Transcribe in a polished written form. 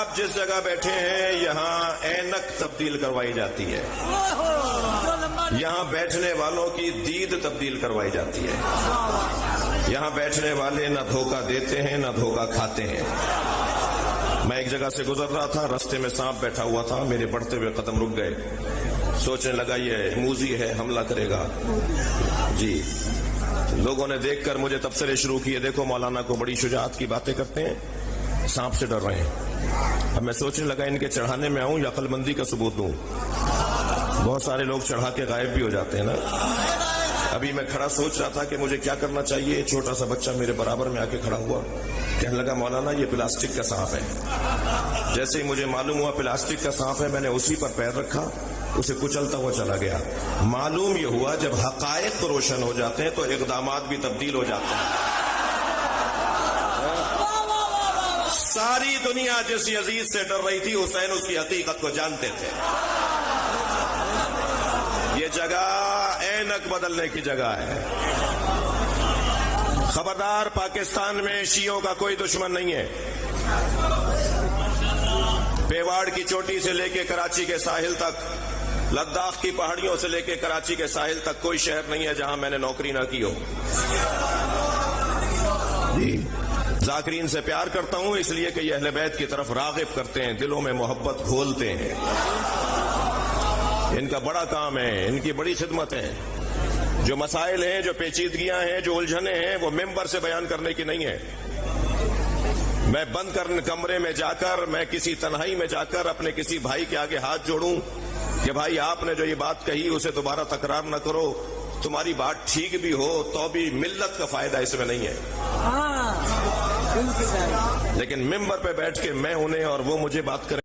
آپ جس جگہ بیٹھے ہیں یہاں اینک تبدیل کروائی جاتی ہے، یہاں بیٹھنے والوں کی دید تبدیل کروائی جاتی ہے، یہاں بیٹھنے والے نہ دھوکہ دیتے ہیں نہ دھوکہ کھاتے ہیں۔ میں ایک جگہ سے گزر رہا تھا، رستے میں سانپ بیٹھا ہوا تھا، میرے بڑھتے ہوئے قدم رک گئے، سوچنے لگا یہ موذی ہے، حملہ کرے گا جی۔ لوگوں نے دیکھ کر مجھے تبصرے شروع کیے، دیکھو مولانا کو بڑی شجاعت کی باتیں کرتے ہیں، سانپ سے ڈر رہے ہیں۔ اب میں سوچنے لگا ان کے چڑھانے میں آؤں یا عقل مندی کا ثبوت دوں؟ بہت سارے لوگ چڑھا کے غائب بھی ہو جاتے ہیں نا۔ ابھی میں کھڑا سوچ رہا تھا کہ مجھے کیا کرنا چاہیے، چھوٹا سا بچہ میرے برابر میں آ کے کھڑا ہوا، کہنے لگا مولانا یہ پلاسٹک کا سانپ ہے۔ جیسے ہی مجھے معلوم ہوا پلاسٹک کا سانپ ہے، میں نے اسی پر پیر رکھا، اسے کچلتا ہوا چلا گیا۔ معلوم یہ ہوا جب حقائق روشن ہو جاتے ہیں تو اقدامات بھی تبدیل ہو جاتے ہیں۔ ساری دنیا جس یزید سے ڈر رہی تھی، حسین اس کی حقیقت کو جانتے تھے۔ یہ جگہ اینک بدلنے کی جگہ ہے۔ خبردار، پاکستان میں شیعوں کا کوئی دشمن نہیں ہے۔ پیواڑ کی چوٹی سے لے کے کراچی کے ساحل تک، لداخ کی پہاڑیوں سے لے کے کراچی کے ساحل تک کوئی شہر نہیں ہے جہاں میں نے نوکری نہ کی ہو۔ ذاکرین سے پیار کرتا ہوں اس لیے کہ یہ اہل بیت کی طرف راغب کرتے ہیں، دلوں میں محبت گھولتے ہیں۔ ان کا بڑا کام ہے، ان کی بڑی خدمت ہے۔ جو مسائل ہیں، جو پیچیدگیاں ہیں، جو الجھنیں ہیں، وہ ممبر سے بیان کرنے کی نہیں ہے۔ میں بند کرنے کمرے میں جا کر، میں کسی تنہائی میں جا کر اپنے کسی بھائی کے آگے ہاتھ جوڑوں کہ بھائی آپ نے جو یہ بات کہی اسے دوبارہ تکرار نہ کرو، تمہاری بات ٹھیک بھی ہو تو بھی ملت کا فائدہ اس میں نہیں ہے۔ لیکن ممبر پہ بیٹھ کے میں انہیں اور وہ مجھے بات کریں